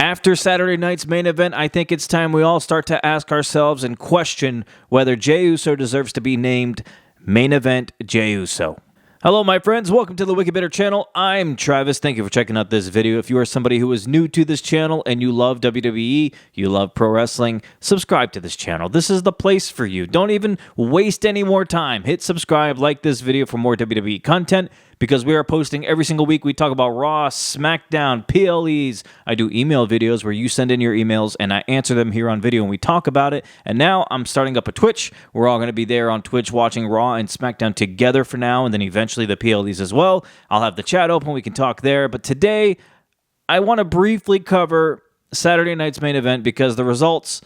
After Saturday night's main event, I think it's time we all start to ask ourselves and question whether Jey Uso deserves to be named Main Event Jey Uso. Hello, my friends. Welcome to the Wicked Bitter channel. I'm Travis. Thank you for checking out this video. If you are somebody who is new to this channel and you love WWE, you love pro wrestling, subscribe to this channel. This is the place for you. Don't even waste any more time. Hit subscribe, like this video for more WWE content, because we are posting every single week. We talk about Raw, SmackDown, PLEs. I do email videos where you send in your emails and I answer them here on video and we talk about it. And now I'm starting up a Twitch. We're all going to be there on Twitch watching Raw and SmackDown together for now, and then eventually the PLEs as well. I'll have the chat open. We can talk there. But today, I want to briefly cover Saturday night's main event because the results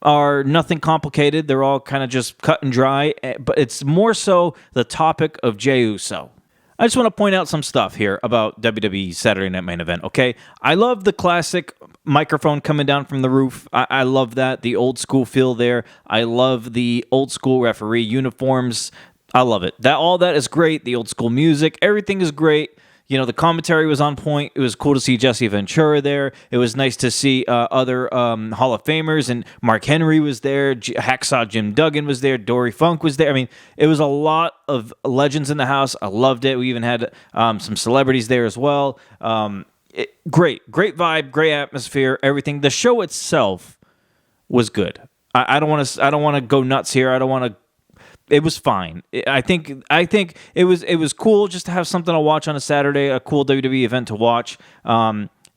are nothing complicated. They're all kind of just cut and dry. But it's more so the topic of Jey Uso. I just want to point out some stuff here about WWE's Saturday Night Main Event, okay? I love the classic microphone coming down from the roof. I love that, the old school feel there. I love the old school referee uniforms. I love it. All that is great. The old school music, everything is great. You know, the commentary was on point. It was cool to see Jesse Ventura there. It was nice to see other Hall of Famers, and Mark Henry was there. Hacksaw Jim Duggan was there. Dory Funk was there. I mean, it was a lot of legends in the house. I loved it. We even had some celebrities there as well. Great vibe, great atmosphere, everything. The show itself was good. I don't want to go nuts here. I don't want to. It was fine. I think it was cool just to have something to watch on a Saturday, a cool WWE event to watch.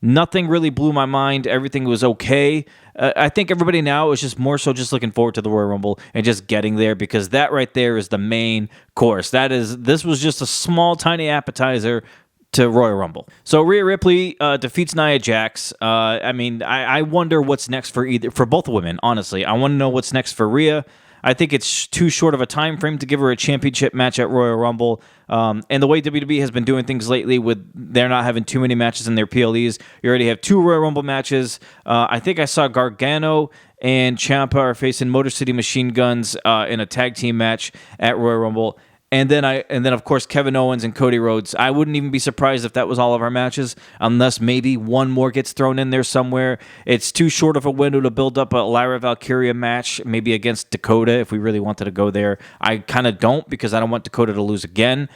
Nothing really blew my mind. Everything was okay. I think everybody now is just more so just looking forward to the Royal Rumble and just getting there, because that right there is the main course. This was just a small, tiny appetizer to Royal Rumble. So Rhea Ripley defeats Nia Jax. I wonder what's next for both women, honestly. I want to know what's next for Rhea. I think it's too short of a time frame to give her a championship match at Royal Rumble. And the way WWE has been doing things lately, with they're not having too many matches in their PLEs. You already have 2 Royal Rumble matches. I think I saw Gargano and Ciampa are facing Motor City Machine Guns in a tag team match at Royal Rumble. And then of course Kevin Owens and Cody Rhodes. I wouldn't even be surprised if that was all of our matches, unless maybe one more gets thrown in there somewhere. It's too short of a window to build up a Lyra Valkyria match, maybe against Dakota if we really wanted to go there. I kind of don't, because I don't want Dakota to lose again.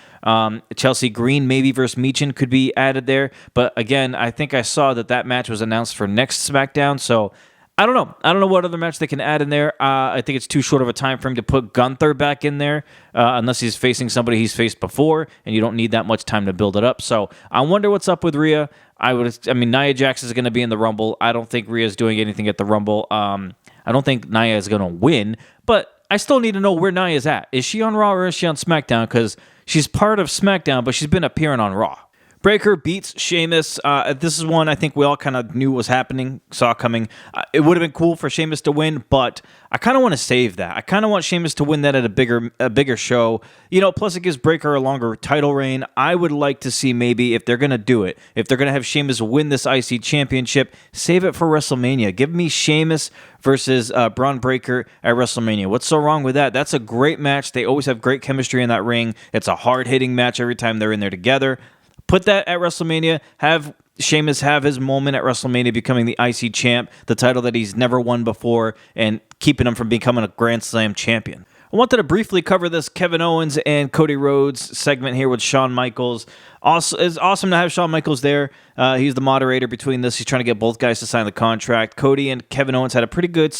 Chelsea Green maybe versus Michin could be added there, but again, I think I saw that match was announced for next SmackDown, so I don't know. I don't know what other match they can add in there. I think it's too short of a time frame to put Gunther back in there, unless he's facing somebody he's faced before, and you don't need that much time to build it up. So I wonder what's up with Rhea. Nia Jax is going to be in the Rumble. I don't think Rhea's doing anything at the Rumble. I don't think Nia is going to win, but I still need to know where Nia's at. Is she on Raw or is she on SmackDown? Because she's part of SmackDown, but she's been appearing on Raw. Breaker beats Sheamus. This is one I think we all kind of knew was happening, saw coming. It would have been cool for Sheamus to win, but I kind of want to save that. I kind of want Sheamus to win that at a bigger show. You know, plus it gives Breaker a longer title reign. I would like to see, maybe if they're going to do it, if they're going to have Sheamus win this IC championship, save it for WrestleMania. Give me Sheamus versus Braun Breaker at WrestleMania. What's so wrong with that? That's a great match. They always have great chemistry in that ring. It's a hard-hitting match every time they're in there together. Put that at WrestleMania. Have Sheamus have his moment at WrestleMania, becoming the IC champ, the title that he's never won before, and keeping him from becoming a Grand Slam champion. I wanted to briefly cover this Kevin Owens and Cody Rhodes segment here with Shawn Michaels. It's awesome to have Shawn Michaels there. He's the moderator between this. He's trying to get both guys to sign the contract. Cody and Kevin Owens had a pretty good,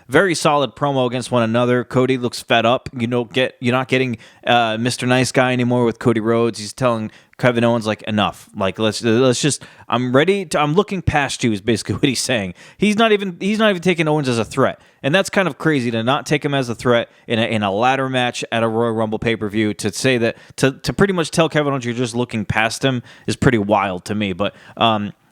very solid promo against one another. Cody looks fed up. You're not getting Mr. Nice Guy anymore with Cody Rhodes. He's telling Kevin Owens, like, enough. Like, let's just. I'm looking past you is basically what he's saying. He's not even taking Owens as a threat, and that's kind of crazy to not take him as a threat in a ladder match at a Royal Rumble pay-per-view. To say that, to pretty much tell Kevin Owens you're just looking past him is pretty wild to me. But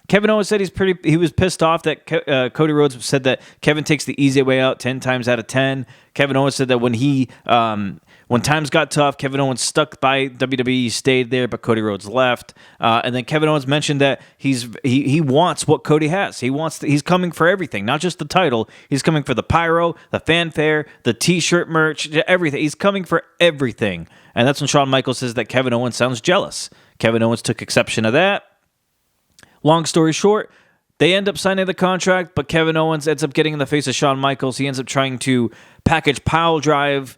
Kevin Owens said he was pissed off that Cody Rhodes said that Kevin takes the easy way out 10 times out of 10. Kevin Owens said that when times got tough, Kevin Owens stuck by WWE, stayed there, but Cody Rhodes left. And then Kevin Owens mentioned that he wants what Cody has. He's coming for everything, not just the title. He's coming for the pyro, the fanfare, the T-shirt merch, everything. He's coming for everything. And that's when Shawn Michaels says that Kevin Owens sounds jealous. Kevin Owens took exception to that. Long story short, They end up signing the contract, but Kevin Owens ends up getting in the face of Shawn Michaels. He ends up trying to package pile drive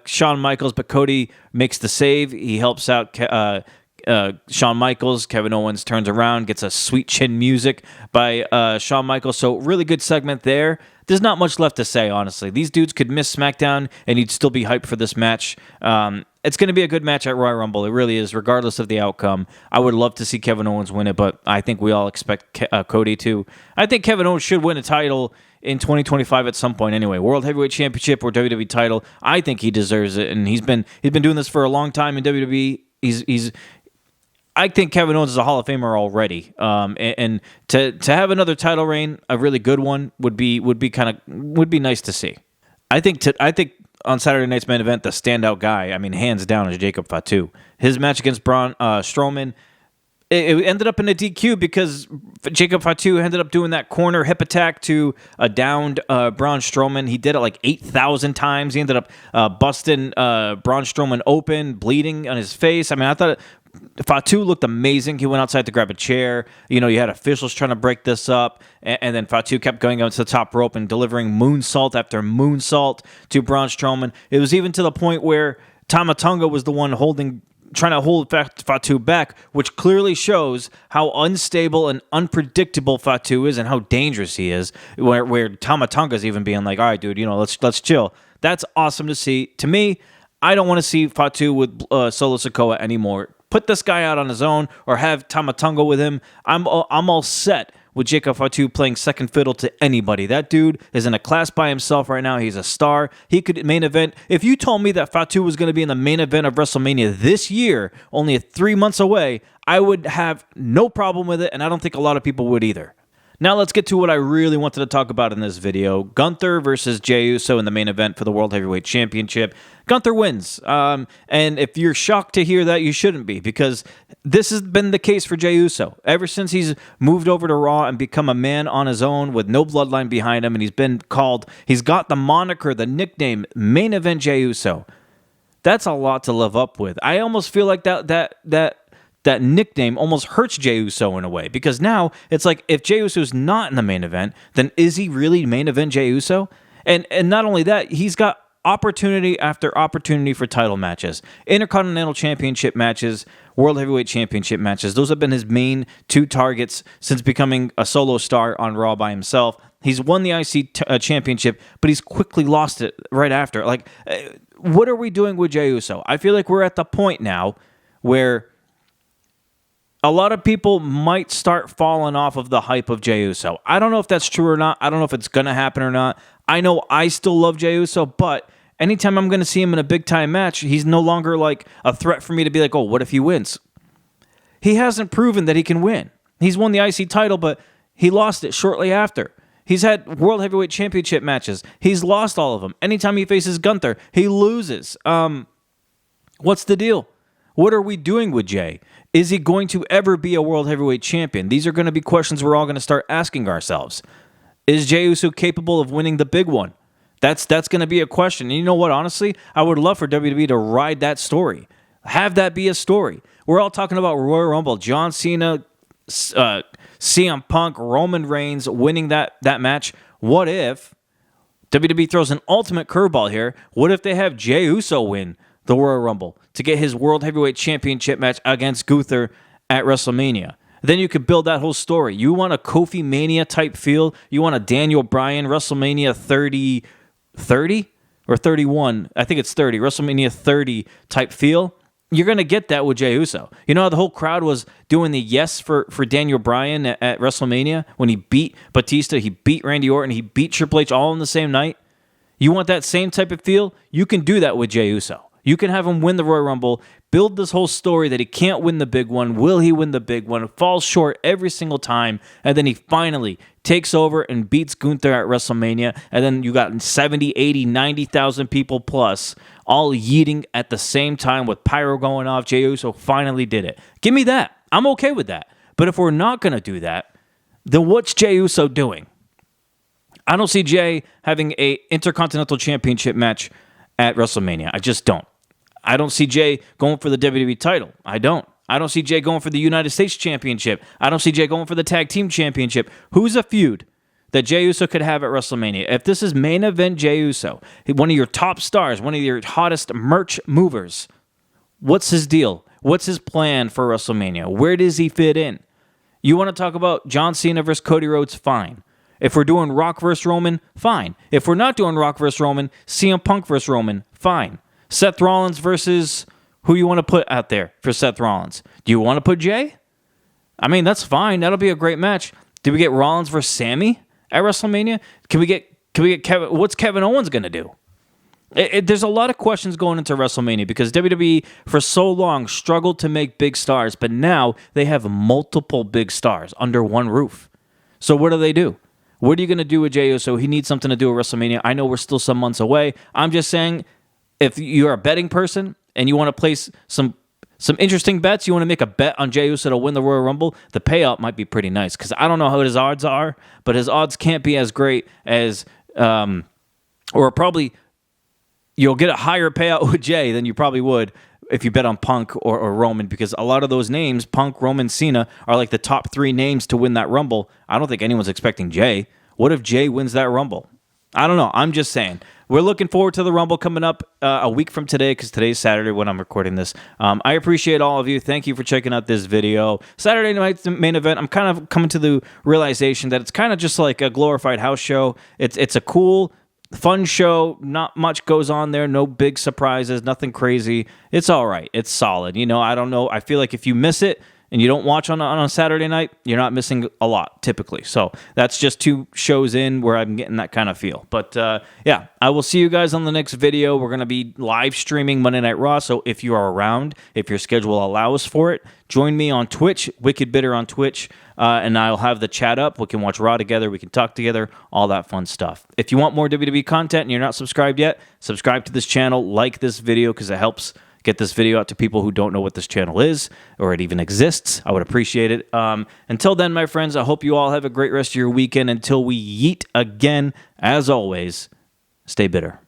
Shawn Michaels, but Cody makes the save. He helps out Shawn Michaels. Kevin Owens turns around, gets a sweet chin music by Shawn Michaels. So really good segment there. There's not much left to say, honestly. These dudes could miss SmackDown, and you'd still be hyped for this match. It's going to be a good match at Royal Rumble. It really is, regardless of the outcome. I would love to see Kevin Owens win it, but I think we all expect Cody to. I think Kevin Owens should win a title in 2025 at some point anyway. World Heavyweight Championship or WWE title. I think he deserves it, and he's been doing this for a long time in WWE. I think Kevin Owens is a Hall of Famer already, and to have another title reign, a really good one, would be nice to see. I think on Saturday night's main event, the standout guy, I mean, hands down, is Jacob Fatu. His match against Braun Strowman, it ended up in a DQ because Jacob Fatu ended up doing that corner hip attack to a downed Braun Strowman. He did it like 8,000 times. He ended up busting Braun Strowman open, bleeding on his face. I mean, I thought Fatu looked amazing. He went outside to grab a chair. You had officials trying to break this up, and then Fatu kept going out to the top rope and delivering moonsault after moonsault to Braun Strowman. It was even to the point where Tama Tonga was the one trying to hold Fatu back, which clearly shows how unstable and unpredictable Fatu is and how dangerous he is, where Tama Tonga's even being like, all right, dude, let's chill. That's awesome to see. To me, I don't want to see Fatu with Solo Sikoa anymore. Put this guy out on his own or have Tama Tonga with him. I'm all set with Jacob Fatu playing second fiddle to anybody. That dude is in a class by himself right now. He's a star. He could main event. If you told me that Fatu was going to be in the main event of WrestleMania this year, only 3 months away, I would have no problem with it, and I don't think a lot of people would either. Now let's get to what I really wanted to talk about in this video. Gunther versus Jey Uso in the main event for the World Heavyweight Championship. Gunther wins. And if you're shocked to hear that, you shouldn't be, because this has been the case for Jey Uso. Ever since he's moved over to Raw and become a man on his own with no bloodline behind him, and he's got the moniker, the nickname, Main Event Jey Uso. That's a lot to live up with. I almost feel like that nickname almost hurts Jey Uso in a way, because now it's like, if Jey Uso's not in the main event, then is he really main event Jey Uso? And not only that, he's got opportunity after opportunity for title matches, Intercontinental Championship matches, World Heavyweight Championship matches. Those have been his main two targets since becoming a solo star on Raw by himself. He's won the IC championship, but he's quickly lost it right after. Like, what are we doing with Jey Uso? I feel like we're at the point now where a lot of people might start falling off of the hype of Jey Uso. I don't know if that's true or not. I don't know if it's going to happen or not. I know I still love Jey Uso, but anytime I'm going to see him in a big-time match, he's no longer like a threat for me to be like, oh, what if he wins? He hasn't proven that he can win. He's won the IC title, but he lost it shortly after. He's had World Heavyweight Championship matches. He's lost all of them. Anytime he faces Gunther, he loses. What's the deal? What are we doing with Jey? Is he going to ever be a World Heavyweight Champion? These are going to be questions we're all going to start asking ourselves. Is Jey Uso capable of winning the big one? That's going to be a question. And you know what? Honestly, I would love for WWE to ride that story. Have that be a story. We're all talking about Royal Rumble, John Cena, CM Punk, Roman Reigns winning that match. What if WWE throws an ultimate curveball here? What if they have Jey Uso win the Royal Rumble to get his World Heavyweight Championship match against Gunther at WrestleMania? Then you could build that whole story. You want a Kofi Mania type feel? You want a Daniel Bryan WrestleMania 30 or 31? I think it's 30. WrestleMania 30 type feel. You're going to get that with Jey Uso. You know how the whole crowd was doing the yes for Daniel Bryan at WrestleMania when he beat Batista, he beat Randy Orton, he beat Triple H all in the same night? You want that same type of feel? You can do that with Jey Uso. You can have him win the Royal Rumble, build this whole story that he can't win the big one. Will he win the big one? Falls short every single time, and then he finally takes over and beats Gunther at WrestleMania, and then you got 70, 80, 90,000 people plus all yeeting at the same time with pyro going off. Jey Uso finally did it. Give me that. I'm okay with that. But if we're not going to do that, then what's Jey Uso doing? I don't see Jey having a Intercontinental Championship match at WrestleMania. I just don't. I don't see Jey going for the WWE title. I don't. I don't see Jey going for the United States Championship. I don't see Jey going for the Tag Team Championship. Who's a feud that Jey Uso could have at WrestleMania? If this is main event Jey Uso, one of your top stars, one of your hottest merch movers, what's his deal? What's his plan for WrestleMania? Where does he fit in? You want to talk about John Cena versus Cody Rhodes? Fine. If we're doing Rock versus Roman, fine. If we're not doing Rock versus Roman, CM Punk versus Roman, fine. Seth Rollins versus who you want to put out there for Seth Rollins? Do you want to put Jey? I mean, that's fine. That'll be a great match. Did we get Rollins versus Sammy at WrestleMania? Can we get Kevin? What's Kevin Owens going to do? There's a lot of questions going into WrestleMania because WWE for so long struggled to make big stars, but now they have multiple big stars under one roof. So what do? What are you going to do with Jey Uso? He needs something to do at WrestleMania. I know we're still some months away. I'm just saying, if you're a betting person and you want to place some interesting bets, you want to make a bet on Jey Uso to win the Royal Rumble, the payout might be pretty nice because I don't know how his odds are, but his odds can't be as great as, or probably you'll get a higher payout with Jey than you probably would if you bet on Punk or Roman, because a lot of those names, Punk, Roman, Cena, are like the top 3 names to win that Rumble. I don't think anyone's expecting Jey. What if Jey wins that Rumble? I don't know. I'm just saying. We're looking forward to the Rumble coming up a week from today because today's Saturday when I'm recording this. I appreciate all of you. Thank you for checking out this video. Saturday night's main event, I'm kind of coming to the realization that it's kind of just like a glorified house show. It's a cool, fun show. Not much goes on there. No big surprises. Nothing crazy. It's all right. It's solid. You know, I don't know. I feel like if you miss it and you don't watch on a Saturday night, you're not missing a lot, typically. So that's just 2 shows in where I'm getting that kind of feel. But yeah, I will see you guys on the next video. We're going to be live streaming Monday Night Raw. So if you are around, if your schedule allows for it, join me on Twitch, Wicked Bitter on Twitch, and I'll have the chat up. We can watch Raw together. We can talk together, all that fun stuff. If you want more WWE content and you're not subscribed yet, subscribe to this channel, like this video, because it helps get this video out to people who don't know what this channel is or it even exists. I would appreciate it. Until then, my friends, I hope you all have a great rest of your weekend. Until we yeet again, as always, stay bitter.